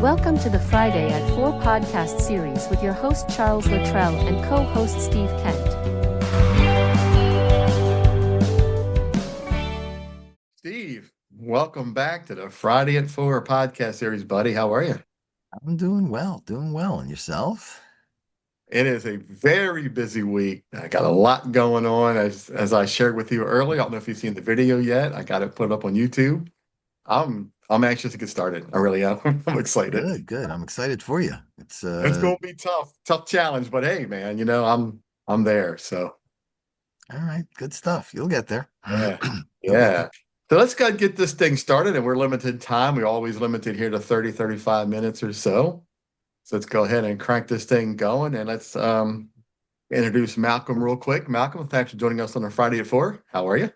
Welcome to the Friday at 4 podcast series with your host Charles Luttrell and co-host Steve Kent. Steve, welcome back to the Friday at 4 podcast series, buddy. How are you? I'm doing well. And yourself? It is a very busy week. I got a lot going on as I shared with you earlier. I don't know if you've seen the video yet. I got it put up on YouTube. I'm anxious to get started. I really am. I'm excited. Good. I'm excited for you. It's gonna be tough challenge, but hey, man, I'm there. So All right, good stuff. You'll get there. yeah, You'll get there. yeah. So let's go get this thing started, and we're limited time. We're always limited here to 35 minutes or so. So let's go ahead and crank this thing going, and let's introduce Malcolm real quick. Malcolm, thanks for joining us on a Friday at 4. How are you?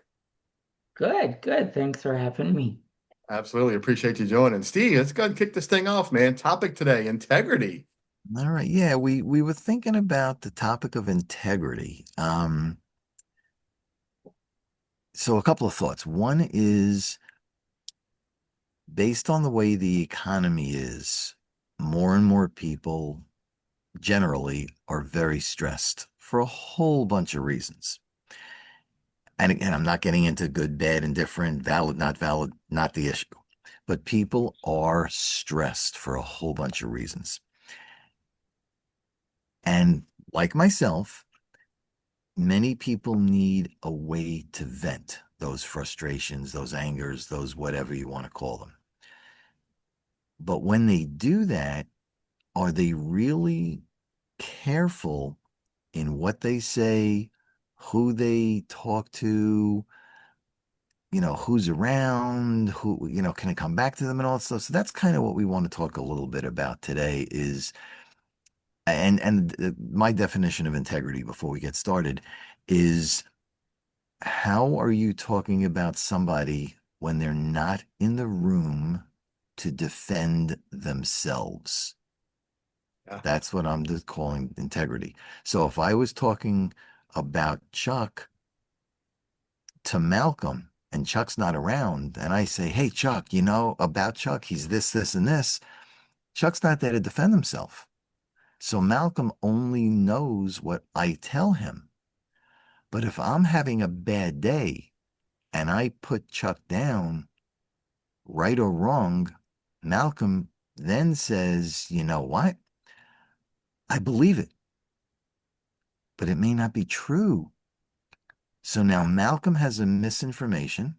Good. Thanks for having me. Absolutely appreciate you joining. Steve, let's go ahead and kick this thing off, man. Topic today, integrity. All right. Yeah, we were thinking about the topic of integrity. So a couple of thoughts. One is based on the way the economy is, more and more people generally are very stressed for a whole bunch of reasons. And again, I'm not getting into good, bad, indifferent, valid, not the issue. But people are stressed for a whole bunch of reasons. And like myself, many people need a way to vent those frustrations, those angers, those whatever you want to call them. But when they do that, are they really careful in what they say, who they talk to, who's around, can it come back to them and all that stuff? So that's kind of what we want to talk a little bit about today is, and my definition of integrity before we get started is how are you talking about somebody when they're not in the room to defend themselves? Yeah. That's what I'm just calling integrity. So if I was talking about Chuck to Malcolm and Chuck's not around and I say, hey, Chuck, about Chuck, he's this, and this, Chuck's not there to defend himself. So Malcolm only knows what I tell him. But if I'm having a bad day and I put Chuck down, right or wrong, Malcolm then says, you know what? I believe it, but it may not be true. So now Malcolm has a misinformation.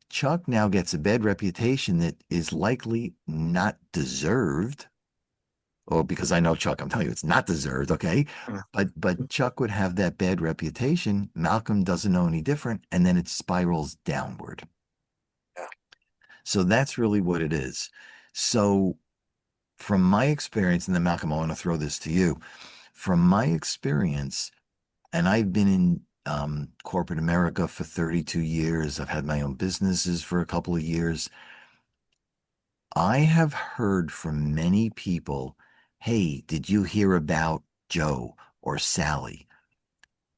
Chuck now gets a bad reputation that is likely not deserved. Or because I know Chuck, I'm telling you it's not deserved, okay? But Chuck would have that bad reputation. Malcolm doesn't know any different, and then it spirals downward. Yeah. So that's really what it is. So from my experience, and then Malcolm, I want to throw this to you. From my experience, and I've been in corporate America for 32 years. I've had my own businesses for a couple of years. I have heard from many people, hey, did you hear about Joe or Sally?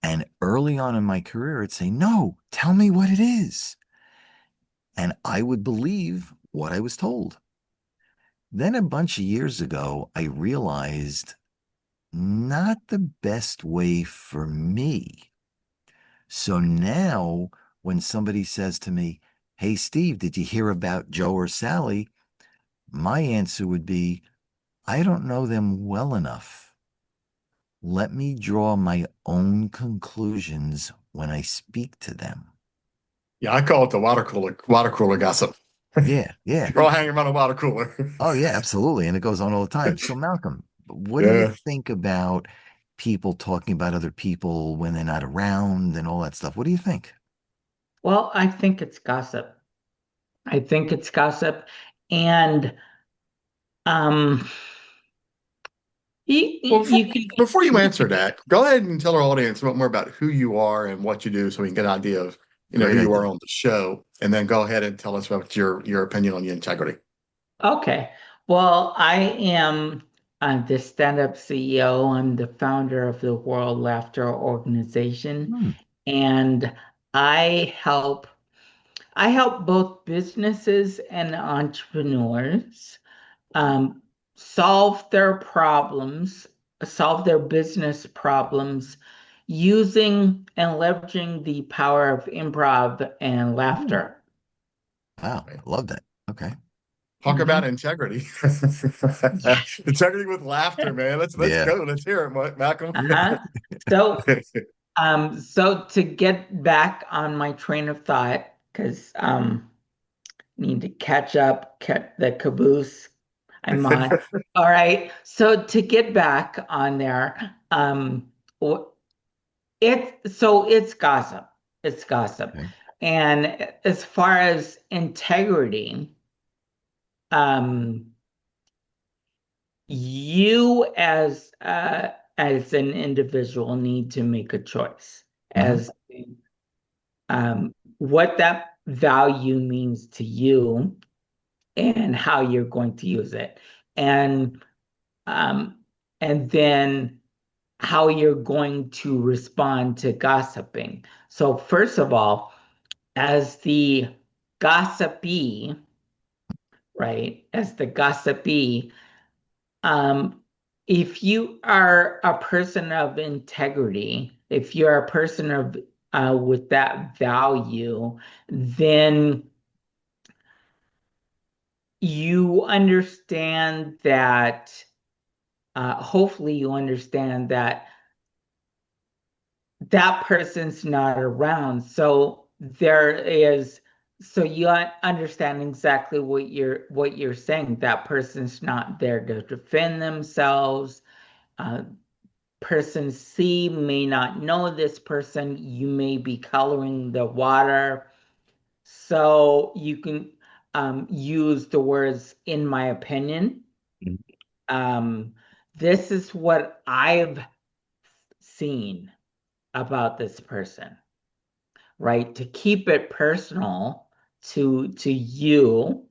And early on in my career, I'd say, no, tell me what it is. And I would believe what I was told. Then a bunch of years ago, I realized not the best way for me. So now when somebody says to me, hey, Steve, did you hear about Joe or Sally? My answer would be, I don't know them well enough. Let me draw my own conclusions when I speak to them. Yeah, I call it the water cooler gossip. Yeah. We're all hanging around a water cooler. Oh, yeah, absolutely. And it goes on all the time. So, Malcolm, what do you Yeah. think about people talking about other people when they're not around and all that stuff? What do you think? Well, I think it's gossip. And um you, Well, you can before you answer that, go ahead and tell our audience a bit more about who you are and what you do so we can get an idea of, who Great you are idea. on the show. And then go ahead and tell us about your opinion on the integrity. Okay. Well, I am the stand-up CEO. I'm the founder of the World Laughter Organization, Hmm. and I help I help both businesses and entrepreneurs solve their problems, solve their business problems using and leveraging the power of improv and laughter. Wow, Right. I love that. Okay. Talk about Mhm. integrity. Integrity with laughter, man. Let's Yeah. go. Let's hear it, Malcolm. Uh-huh. So, so to get back on my train of thought, because need to catch up, the caboose I'm on. All right. So to get back on there, it's gossip. It's gossip. Okay. And as far as integrity, um, you as an individual need to make a choice Mhm. as what that value means to you and how you're going to use it. And um, and then how you're going to respond to gossiping. So first of all, as the gossipee, right? As the gossipee, um, if you are a person of integrity, if you're a person of with that value, then you understand that. Hopefully, you understand that that person's not around. So there is, so you understand exactly what you're saying. That person's not there to defend themselves. Uh, Person C may not know this person. You may be coloring the water. So you can use the words, in my opinion. Mhm. Um, this is what I've seen about this person, right? To keep it personal to you,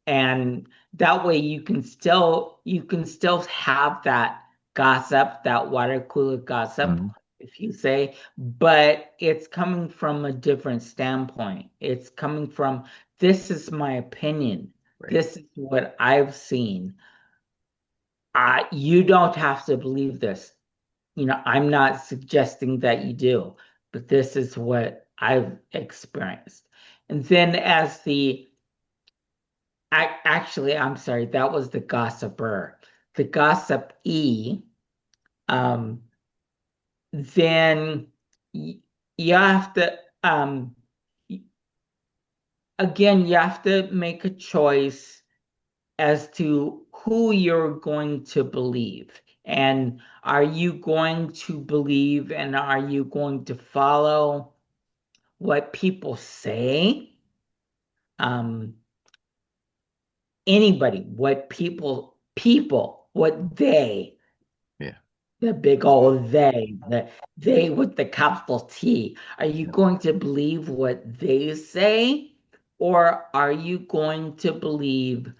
and that way you can still have that gossip, that water cooler gossip, Mhm. if you say, but it's coming from a different standpoint. It's coming from, this is my opinion. Right. This is what I've seen. You don't have to believe this. I'm not suggesting that you do, but this is what I've experienced. And then actually, I'm sorry, that was the gossiper. The gossip E, um, then you have to, again, you have to make a choice as to who you're going to believe. And are you going to believe and are you going to follow what people say? Um, Anybody, what what Yeah. the big old they with the capital T. Are you Yeah. going to believe what they say, or are you going to believe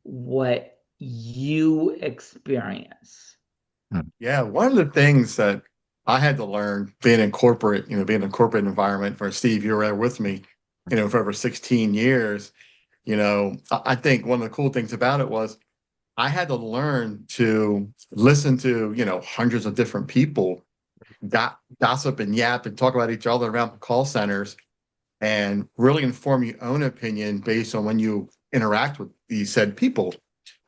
what you experience? Hmm. Yeah, one of the things that I had to learn being in corporate, being in a corporate environment, for Steve, you were there with me, for over 16 years. I think one of the cool things about it was I had to learn to listen to, hundreds of different people gossip and yap and talk about each other around the call centers and really inform your own opinion based on when you interact with these said people.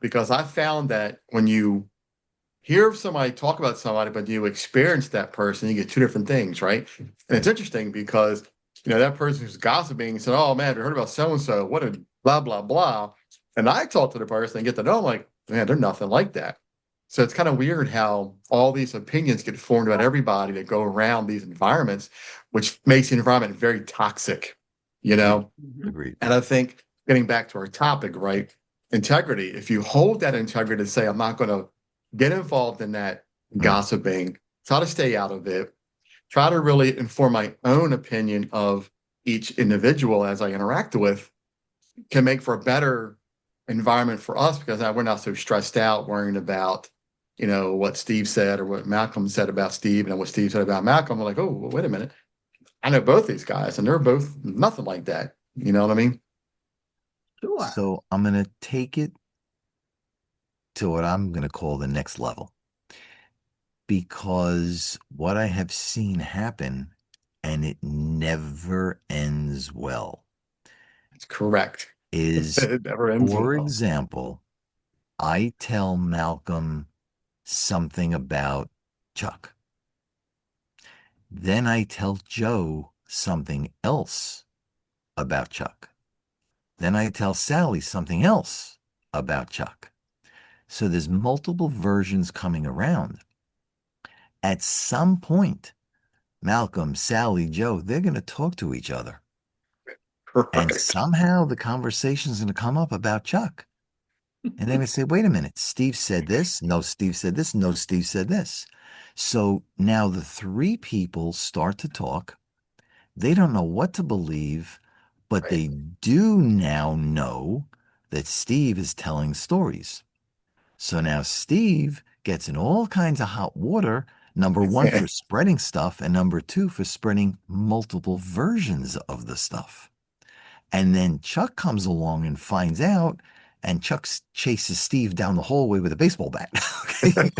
Because I found that when you hear somebody talk about somebody, but you experience that person, you get two different things, right? And it's interesting because, that person who's gossiping said, "Oh man, have you heard about so and so? What a blah, blah, blah." And I talk to the person and get to know them like, man, they're nothing like that. So it's kind of weird how all these opinions get formed about everybody that go around these environments, which makes the environment very toxic, you Agreed. know? Mhm. Agreed. And I think getting back to our topic, right? Integrity. If you hold that integrity to say, I'm not going to get involved in that Mm. gossiping, try to stay out of it, try to really inform my own opinion of each individual as I interact with, can make for a better environment for us because now we're not so stressed out worrying about, what Steve said or what Malcolm said about Steve and what Steve said about Malcolm. We're like, oh, well, wait a minute. I know both these guys and they're both nothing like that. You know what I mean? Sure. So I'm gonna take it to what I'm going to call the next level, because what I have seen happen, and it never ends well, That's correct. is, It never ends for well. example, I tell Malcolm something about Chuck. Then I tell Joe something else about Chuck. Then I tell Sally something else about Chuck. So there's multiple versions coming around. At some point, Malcolm, Sally, Joe, they're going to talk to each other. And Right. somehow the conversation's going to come up about Chuck. And they're going to say, wait a minute, Steve said this. No, Steve said this. No, Steve said this. So now the three people start to talk. They don't know what to believe, but Right. they do now know that Steve is telling stories. So now Steve gets in all kinds of hot water. Number one, for spreading stuff, and number two, for spreading multiple versions of the stuff. And then Chuck comes along and finds out, and Chuck chases Steve down the hallway with a baseball bat. Okay.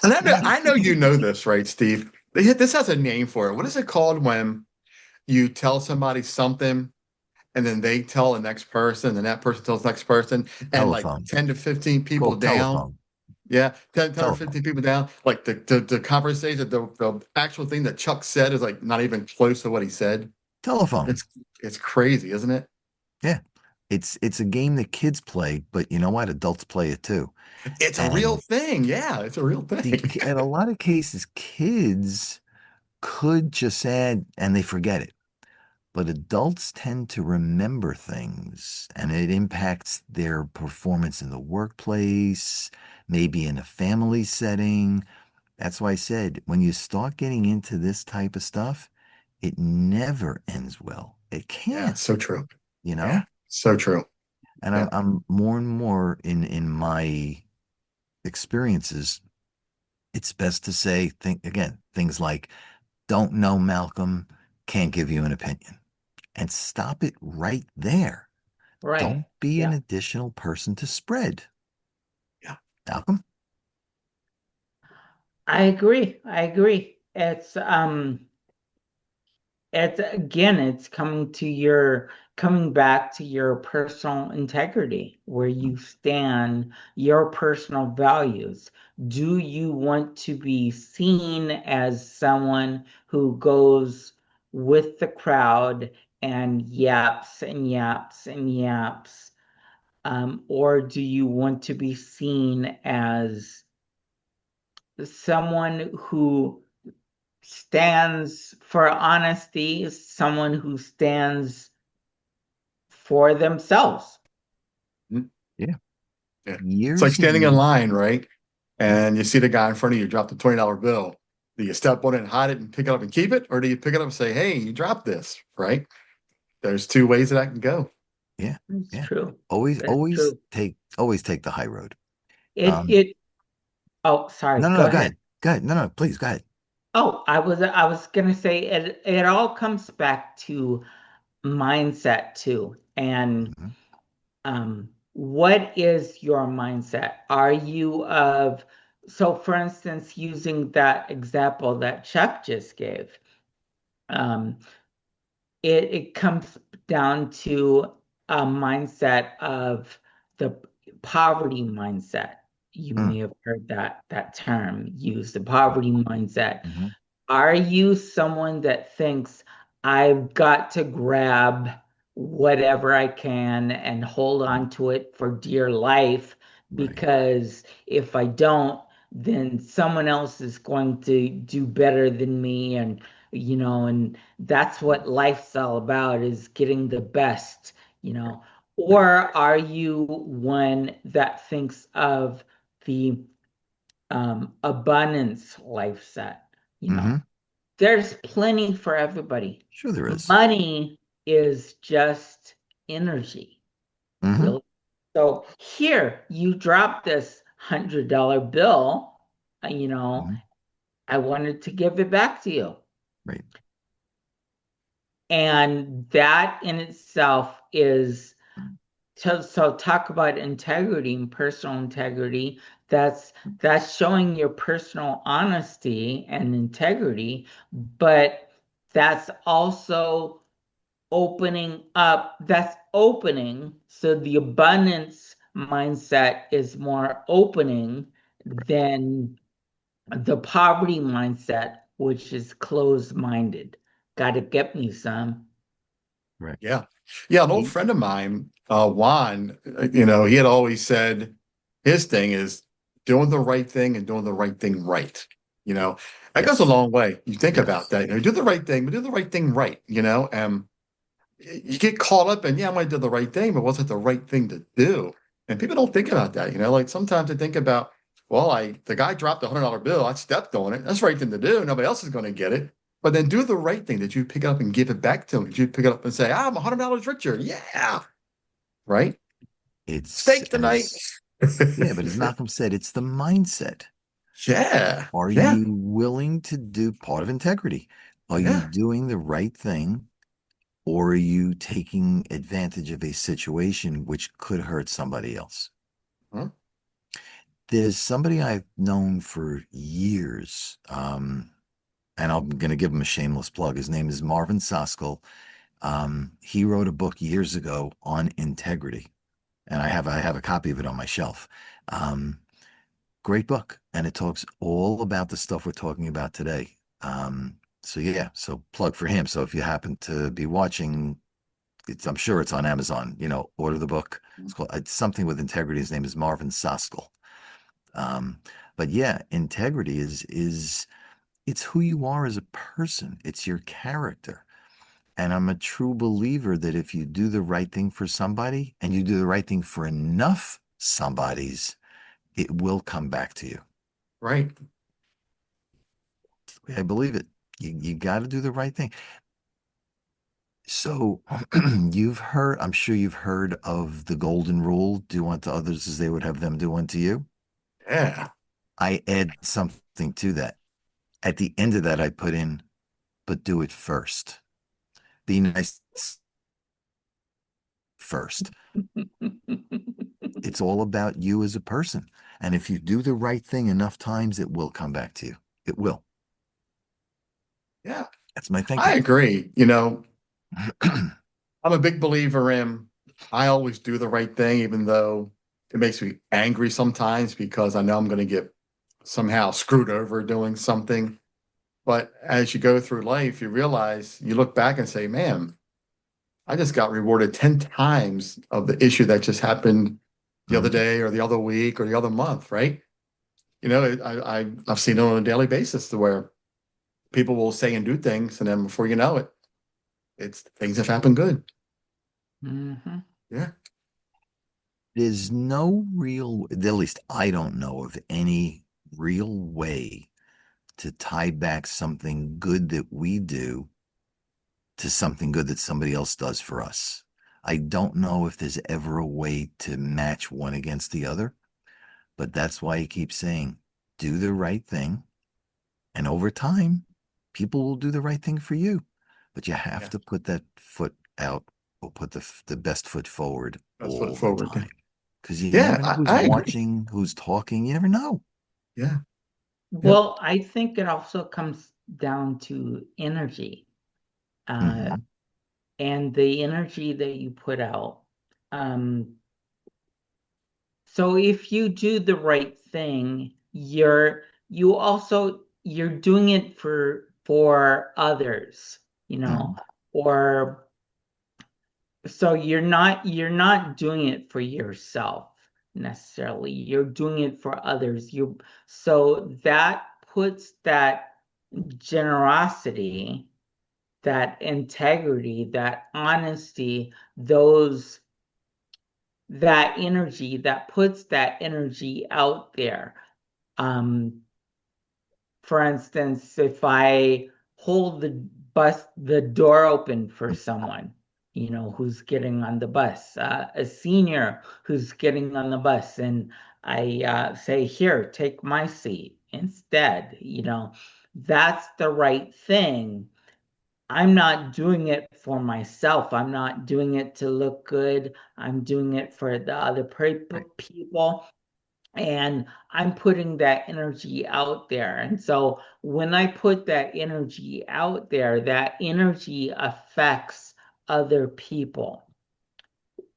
And I know you know this, right, Steve? This has a name for it. What is it called when you tell somebody something and then they tell the next person and that person tells the next person and like Telephone. 10 to 15 It's people called down? telephone. Yeah, 10 or Telephone. 15 people down. Like the conversation, the actual thing that Chuck said is like not even close to what he said. Telephone. It's crazy, isn't it? Yeah. It's a game that kids play, but you know what? Adults play it too. It's a real And thing. Yeah, it's a real thing. in a lot of cases, kids could just add and they forget it. But adults tend to remember things, and it impacts their performance in the workplace, maybe in a family setting. That's why I said when you start getting into this type of stuff, it never ends well. It Yeah, can't, so true. you Yeah, know? so true. And Yeah. I'm more and more in my experiences, it's best to say things like, don't know Malcolm, can't give you an opinion. And stop it right there. Right. Don't be an Yeah. additional person to spread. Yeah. Malcolm? I agree. I agree. It's again, it's coming back to your personal integrity, where you stand, your personal values. Do you want to be seen as someone who goes with the crowd and yaps and yaps and yaps? Or do you want to be seen as someone who stands for honesty, someone who stands for themselves? Mhm. Yeah. Yeah. It's like Years and standing in years. line, right? Yeah. And you see the guy in front of you drop the $20 bill. Do you step on it and hide it and pick it up and keep it? Or do you pick it up and say, hey, you dropped this, right? There's two ways that I can go. Yeah. It's Yeah. true. Always, That's true. always take the high road. It Um, it oh, sorry, no, no, go no, go ahead. ahead. Go ahead. No, no, please go ahead. Oh, I was gonna say it all comes back to mindset too. And Mhm. what is your mindset? Are you of, so for instance, using that example that Chuck just gave, um, it comes down to a mindset of the poverty mindset. You Mm, may have heard that term used, the poverty mindset. mhm. Are you someone that thinks I've got to grab whatever I can and hold on to it for dear life, Right. because if I don't, then someone else is going to do better than me, and that's what life's all about, is getting the best, you know. Right. Or are you one that thinks of the abundance life set? You know, Hmm. there's plenty for everybody. Sure there is. Money is just energy, Hmm. really. So here, you drop this $100 bill, you know, Hmm. I wanted to give it back to you. Right. And that in itself is So talk about integrity and personal integrity. That's showing your personal honesty and integrity, but that's also opening up, that's opening. So the abundance mindset is more opening than the poverty mindset, which is closed-minded. Gotta get me some. Right. Yeah. Yeah. An old friend of mine, Juan, he had always said his thing is doing the right thing and doing the right thing right. You know, that goes a Yes. long way. You think about Yes. that, do the right thing, but do the right thing right, and you get caught up in, yeah, I might do the right thing, but was it the right thing to do? And people don't think about that, like sometimes they think about, well, the guy dropped $100 bill, I stepped on it. That's the right thing to do. Nobody else is going to get it. But then do the right thing. Did you pick it up and give it back to him? Did you pick it up and say, I'm $100 richer? Yeah. Right. It's Steak tonight. as Yeah, but as Malcolm said, it's the mindset. Yeah. Are Yeah. you willing to do part of integrity? Are you Yeah. doing the right thing, or are you taking advantage of a situation which could hurt somebody else? Huh? There's somebody I've known for years, and I'm going to give him a shameless plug. His name is Marvin Soskell. He wrote a book years ago on integrity, and I have a copy of it on my shelf. Um, Great book, and it talks all about the stuff we're talking about today. So yeah, so plug for him. So if you happen to be watching, I'm sure it's on Amazon. Order the book. It's something with integrity. His name is Marvin Soskell. Um, but yeah, integrity is it's who you are as a person. It's your character. And I'm a true believer that if you do the right thing for somebody and you do the right thing for enough somebodies, it will come back to you. Right. I believe it. You got to do the right thing. So I'm sure you've heard of the golden rule: do unto others as they would have them do unto you. Yeah. I add something to that. At the end of that, I put in, but do it first. Be nice first. It's all about you as a person. And if you do the right thing enough times, it will come back to you. It will. Yeah. That's my I thinking. agree. I'm a big believer in I always do the right thing, even though it makes me angry sometimes because I know I'm going to get somehow screwed over doing something. But as you go through life, you realize you look back and say, man, I just got rewarded 10 times of the issue that just happened the other Mhm. day or the other week or the other month, right? I've seen it on a daily basis to where people will say and do things, and then before you know it, it's things have happened good. Mhm. Yeah. There's no real, at least I don't know of any real way to tie back something good that we do to something good that somebody else does for us. I don't know if there's ever a way to match one against the other, but that's why I keep saying do the right thing. And over time, people will do the right thing for you. But you have Yeah. to put that foot out or put the best foot forward That's foot all the forward. time. Because you Yeah, never know who's I agree. watching, who's talking. You never know. Yeah. Yep. Well, I think it also comes down to energy, uh, Hmm. and the energy that you put out. Um, so if you do the right thing, you're doing it for others, Hmm. or so you're not doing it for yourself necessarily. You're doing it for others. So that puts that generosity, that integrity, that honesty, that puts that energy out there. Um, for instance, if I hold the door open for someone, who's getting on the bus, a senior who's getting on the bus, and I say, here, take my seat instead, that's the right thing. I'm not doing it for myself. I'm not doing it to look good. I'm doing it for the other people. And I'm putting that energy out there. And so when I put that energy out there, that energy affects other people.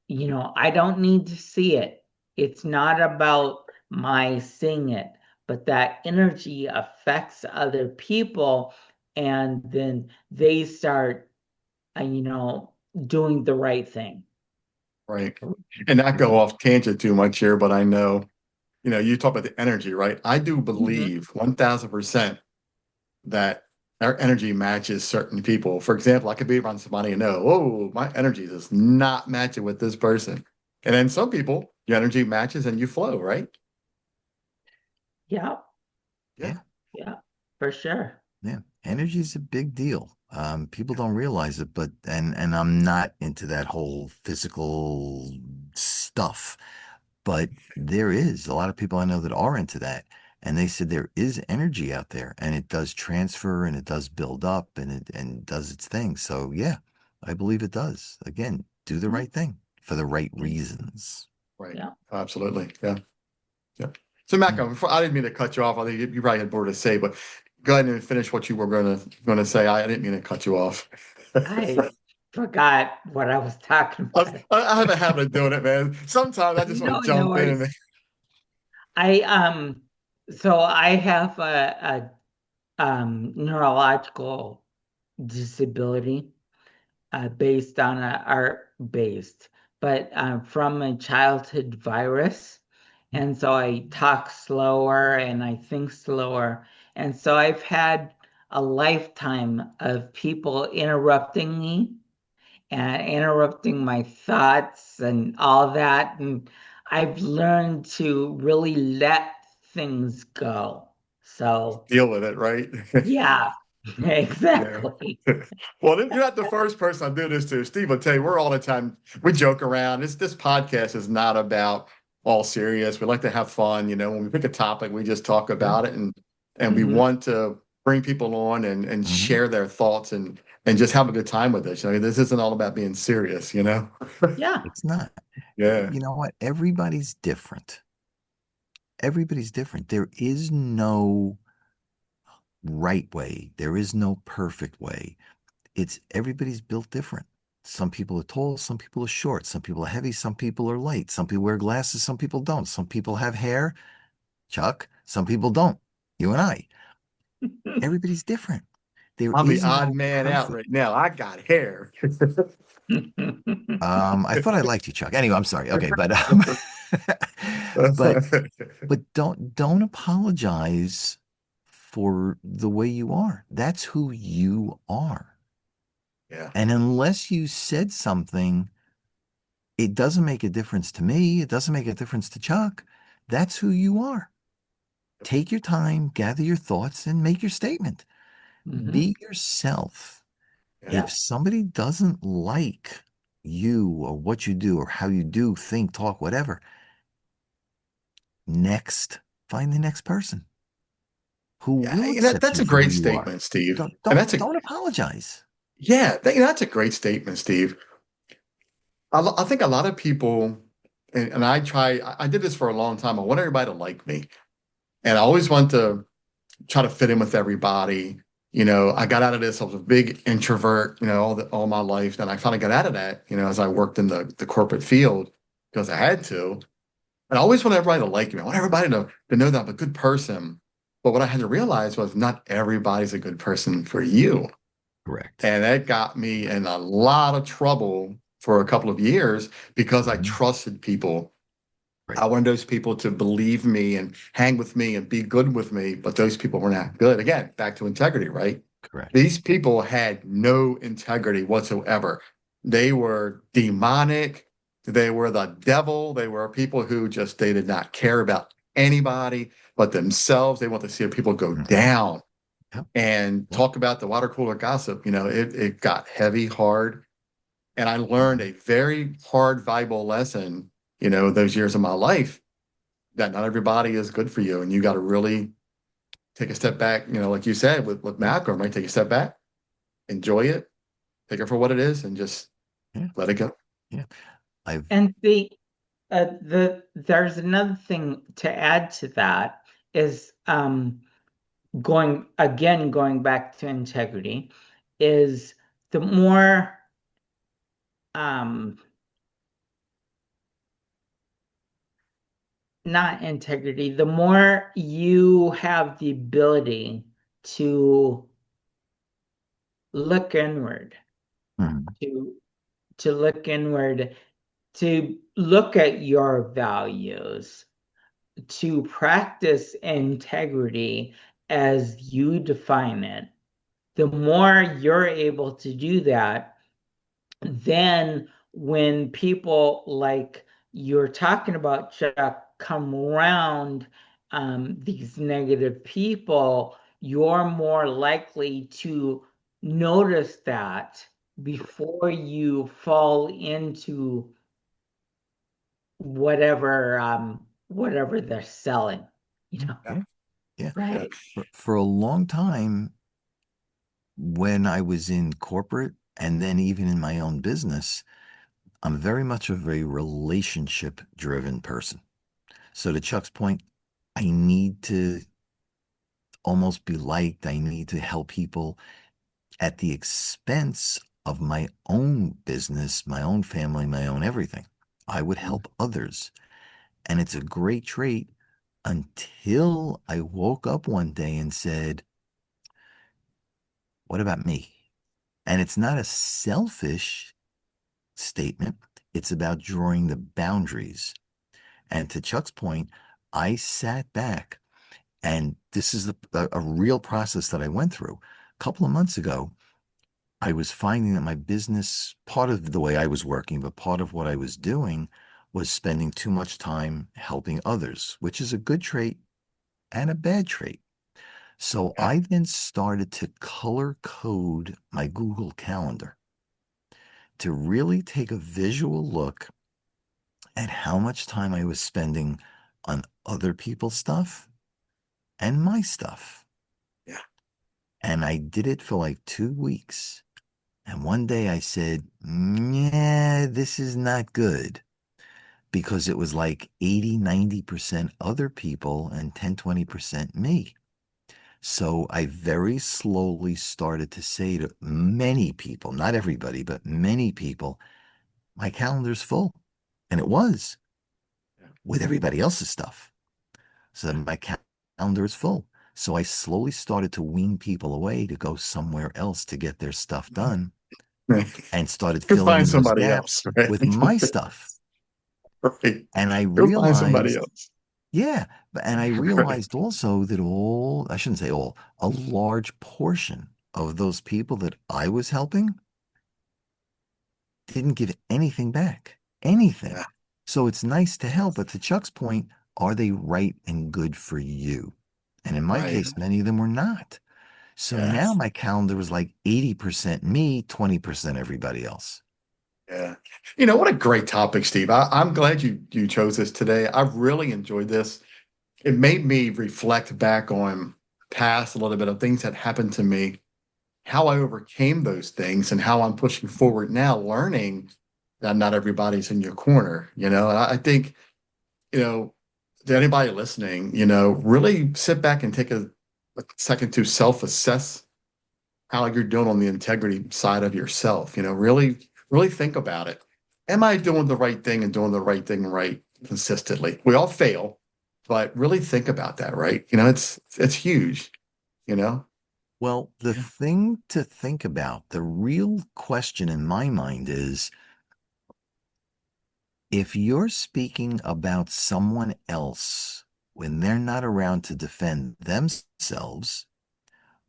I don't need to see it. It's not about my seeing it, but that energy affects other people, and then they start, doing the right thing. Right. And not go off tangent too much here, but I know, you talk about the energy, right? I do Mhm. believe 1000% that our energy matches certain people. For example, I could be around somebody and know, oh, my energy does not match it with this person. And then some people, your energy matches and you flow, right? Yeah, Yeah. Yeah. yeah, for sure. Yeah. Energy is a big deal. People don't realize it, but and I'm not into that whole physical stuff, but there is a lot of people I know that are into that. And they said there is energy out there and it does transfer and it does build up and it does its thing. So yeah, I believe it does. Again, do the Mhm. right thing for the right reasons. Right. Yeah. Absolutely. Yeah. Yeah. So, Yeah. Malcolm, I didn't mean to cut you off. I think you probably had more to say, but go ahead and finish what you were going to say. I didn't mean to cut you off. I forgot what I was talking about. I have a habit of doing it, man. Sometimes I just want No, to no jump in. worries. I so I have a neurological disability based on a art based, but from a childhood virus. And so I talk slower and I think slower. And so I've had a lifetime of people interrupting me and interrupting my thoughts and all that. And I've learned to really let things go. So, Deal with it, right? yeah, Yeah. exactly. Well, you're not the first person I do this to. Steve will tell you, we're all the time, we joke around. This podcast is not about all serious. We like to have fun. When we pick a topic, we just talk Sure. about it and we Mhm. want to bring people on and Hmm. share their thoughts and just have a good time with it. This isn't all about being serious. Yeah. It's not. Yeah. You know what? Everybody's different. Everybody's different. There is no right way. There is no perfect way. It's everybody's built different. Some people are tall, some people are short, some people are heavy, some people are light, some people wear glasses, some people don't. Some people have hair, Chuck, some people don't. You and I. Everybody's different. There I'm the is odd no man out perfect. right now. I got hair. I thought I liked you, Chuck. Anyway, I'm sorry. Okay, but but but don't apologize for the way you are. That's who you are. Yeah. And unless you said something, it doesn't make a difference to me. It doesn't make a difference to Chuck. That's who you are. Take your time, gather your thoughts, and make your statement. Mhm. Be yourself. Yeah. If Yeah. somebody doesn't like you or what you do or how you do, think, talk, whatever, next, find the next person who Yeah. will accept That's you a for who great you are. statement, Steve. Don't And don't that's a don't apologize. Yeah, that's a great statement, Steve. I think a lot of people, and I did this for a long time. I want everybody to like me. And I always want to try to fit in with everybody. I got out of this. I was a big introvert, all my life. And I finally got out of that, as I worked in the corporate field because I had to. And I always want everybody to like me. I want everybody to know that I'm a good person. But what I had to realize was not everybody's a good person for you. Correct. And that got me in a lot of trouble for a couple of years because I Mhm. trusted people. Right. I wanted those people to believe me and hang with me and be good with me, but those people were not good. Again, back to integrity, right? Correct. These people had no integrity whatsoever. They were demonic. They were the devil. They were people who just, they did not care about anybody but themselves. They want to see people go Mhm. down Yep. and Yep. talk about the water cooler gossip. It got heavy, hard. And I learned Mhm. a very hard, valuable lesson, those years of my life that not everybody is good for you. And you got to really take a step back, like you said with Yep. Malcolm, right? Take a step back enjoy it, take it for what it is, and just Yeah. let it go. Yeah. And there's another thing to add to that is going back to integrity is the more not integrity, the more you have the ability to look inward, Mhm. to look inward, to look at your values, to practice integrity as you define it. The more you're able to do that, then when people like you're talking about, Chuck, come around, these negative people, you're more likely to notice that before you fall into whatever they're selling, you know. Yeah. Yeah. Right. For a long time, when I was in corporate and then even in my own business, I'm very much of a relationship driven person. So to Chuck's point, I need to almost be liked. I need to help people at the expense of my own business, my own family, my own everything. I would help others. And it's a great trait until I woke up one day and said, what about me? And it's not a selfish statement. It's about drawing the boundaries. And to Chuck's point, I sat back, and this is a real process that I went through. A couple of months ago, I was finding that my business, part of the way I was working, but part of what I was doing was spending too much time helping others, which is a good trait and a bad trait. So Yeah. I then started to color code my Google Calendar to really take a visual look at how much time I was spending on other people's stuff and my stuff. Yeah. And I did it for like 2 weeks. And one day I said, yeah, this is not good, because it was like 80, 90% other people and 10, 20% me. So I very slowly started to say to many people, not everybody, but many people, my calendar's full. And it was Yeah. with everybody else's stuff. So my calendar is full. So I slowly started to wean people away to go somewhere else to get their stuff done, and started Go filling find in those somebody gaps else, right? with my stuff. Right. And I Go find somebody realized, else. yeah, and I Right. realized also that I shouldn't say all, a large portion of those people that I was helping didn't give anything back, anything. Yeah. So it's nice to help, but to Chuck's point, are they right and good for you? And in my Right. case, many of them were not. So Yeah. now my calendar was like 80% me, 20% everybody else. Yeah. What a great topic, Steve. I'm glad you chose this today. I've really enjoyed this. It made me reflect back on past a little bit of things that happened to me, how I overcame those things, and how I'm pushing forward now, learning that not everybody's in your corner. And I think, you know, to anybody listening, really sit back and take a second to self-assess how you're doing on the integrity side of yourself. Really, really think about it. Am I doing the right thing and doing the right thing right consistently? We all fail, but really think about that, right? It's huge, you know? Well, the Yeah. thing to think about, the real question in my mind is, if you're speaking about someone else when they're not around to defend themselves,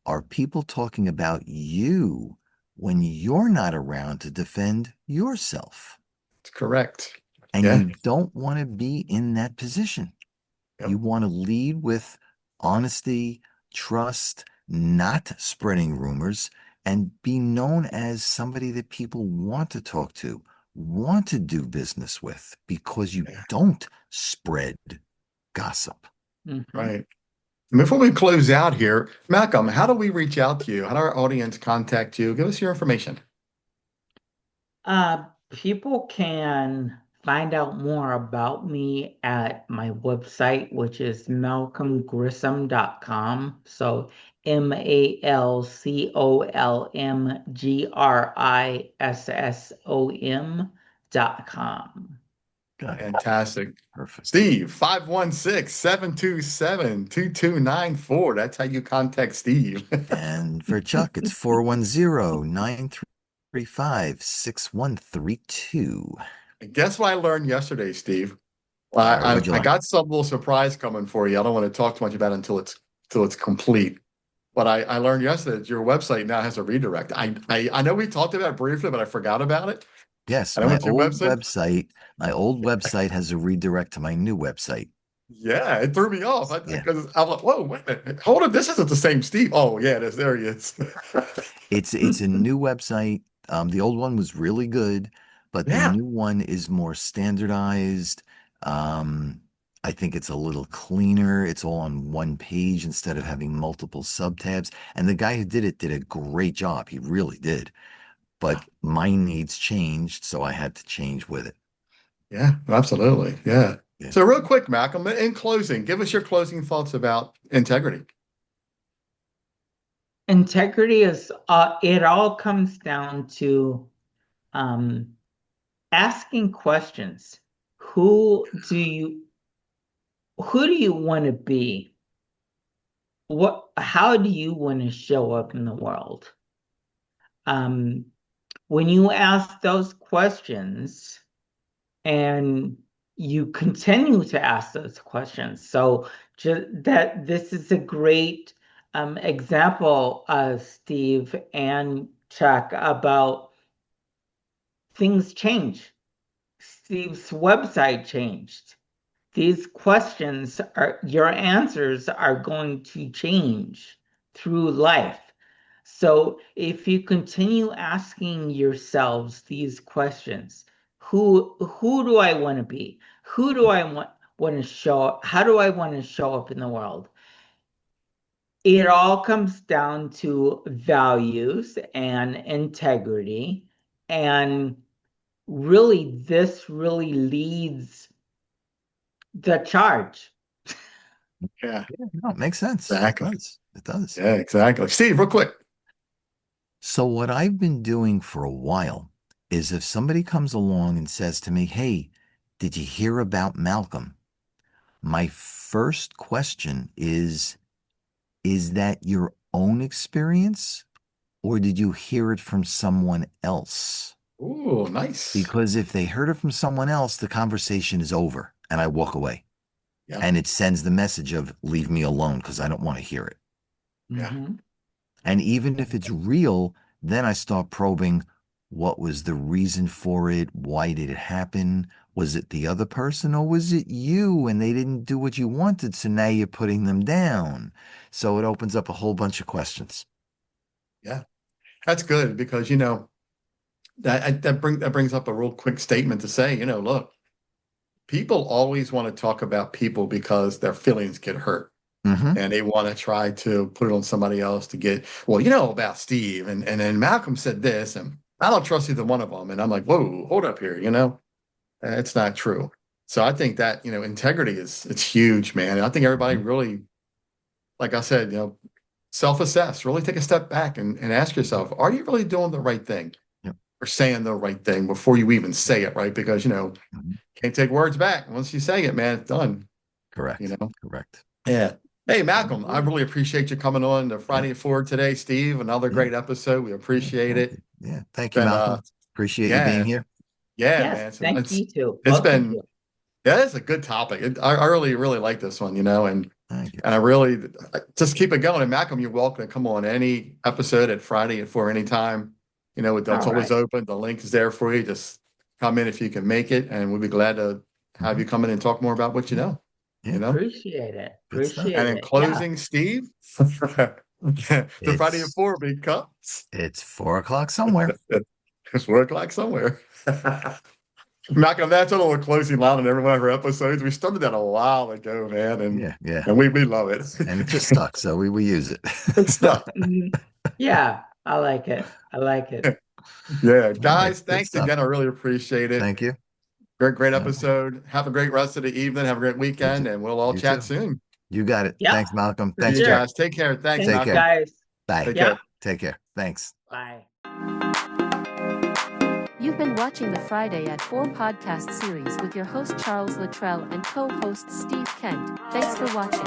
are people talking about you when you're not around to defend yourself? It's correct. And Yeah. you don't want to be in that position. Yep. You want to lead with honesty, trust, not spreading rumors, and be known as somebody that people want to talk to, want to do business with, because you Yeah. don't spread gossip. Mhm. Right. Before we close out here, Malcolm, how do we reach out to you? How do our audience contact you? Give us your information. People can find out more about me at my website, which is malcolmgrissom.com. So MALCOMGRISSOM.com. Got it. Fantastic. Perfect. Steve, 516-727-2294. That's how you contact Steve. And for Chuck, it's 410-935-6132. Guess what I learned yesterday, Steve? All right, what'd you I learn? got some little surprise coming for you. I don't want to talk too much about it until it's complete. But I learned yesterday that your website now has a redirect. I know we talked about it briefly, but I forgot about it. Yes, And I went to your website. my old website has a redirect to my new website. Yeah, it threw me off Yeah. because I'm like, whoa, wait a minute. Hold on, this isn't the same Steve. Oh, yeah, it is. There he is. It's a new website. The old one was really good, but the Yeah. new one is more standardized. I think it's a little cleaner. It's all on one page instead of having multiple subtabs. And the guy who did it did a great job. He really did. But my needs changed, so I had to change with it. Yeah, absolutely. Yeah. Yeah. So real quick, Malcolm, in closing, give us your closing thoughts about integrity. Integrity is, it all comes down to um, asking questions. Who do you who do you want to be? How do you want to show up in the world? Um, when you ask those questions and you continue to ask those questions, so just that this is a great example, Steve and Chuck, about things change. Steve's website changed. These questions are your answers are going to change through life. So if you continue asking yourselves these questions, who do I want to be? Who do I want to show up? How do I want to show up in the world? It all comes down to values and integrity. And really, this really leads the charge. Yeah, Yeah, no, it makes sense. exactly. It does. It does. Yeah, exactly. Steve, real quick. So what I've been doing for a while is if somebody comes along and says to me, "Hey, did you hear about Malcolm?" My first question is that your own experience or did you hear it from someone else? Ooh, nice. Because if they heard it from someone else, the conversation is over and I walk away. Yeah, And it sends the message of leave me alone because I don't want to hear it. yeah, Mhm. And even if it's real, then I start probing what was the reason for it? Why did it happen? Was it the other person or was it you and they didn't do what you wanted? So now you're putting them down. So it opens up a whole bunch of questions. yeah. That's good because that brings up a real quick statement to say, look, people always want to talk about people because their feelings get hurt. Mm-hmm. And they want to try to put it on somebody else to get, well, about Steve and then Malcolm said this, and I don't trust either one of them. And I'm like, whoa, hold up here, it's not true. So I think that, integrity it's huge, man. And I think everybody Mm-hmm. really, like I said, self-assess, really take a step back and ask yourself, are you really doing the right thing Yep. or saying the right thing before you even say it, right? Because, Mm-hmm. can't take words back. Once you say it, man, it's done, you Correct. know? Correct. Yeah. Hey, I Malcolm, I agree. really appreciate you coming on the Yeah. Friday at 4 today, Steve. Another Yeah. great episode. We Yeah. appreciate Thank it. you. Yeah. Thank you, Been Malcolm. Appreciate you being yeah, here. yeah, Yes, man. thank you too. It's Both of been you. yeah, it's a good topic. I really, really like this one, Thank you. and I really just keep it going. And Malcolm, you're welcome to come on any episode at Friday at 4 anytime. It's All always right. open. The link is there for you. Just come in if you can make it, and we'll be glad to have Mm-hmm. you come in and talk more about what you Yeah. know. Yeah. You know. Appreciate it. Good stuff. And Appreciate in it. Yeah. closing, Steve, the Friday at It's 4 becomes it's 4 o'clock somewhere. it's 4 o'clock somewhere. Malcolm, that's a little closing line on every one of our episodes. We started that a while ago, man, and Yeah. and we love it. And it just stuck, so we use it. It's stuff. Yeah, I like it. I like it. Yeah, All right, guys, good thanks stuff. again. I really appreciate it. Thank you. Great All right. episode. Have a great rest of the evening. Have a great weekend, too. and we'll all You chat too. soon. You got it. Yeah, Thanks, Malcolm. for Thanks, See you sure. Jeff. guys. Take care. Thanks, Thanks, Malcolm. guys. Bye. Take Yeah. care. Take care. Thanks. Bye. You've been watching the Friday at 4 podcast series with your host Charles Luttrell and co-host Steve Kent. Thanks for watching.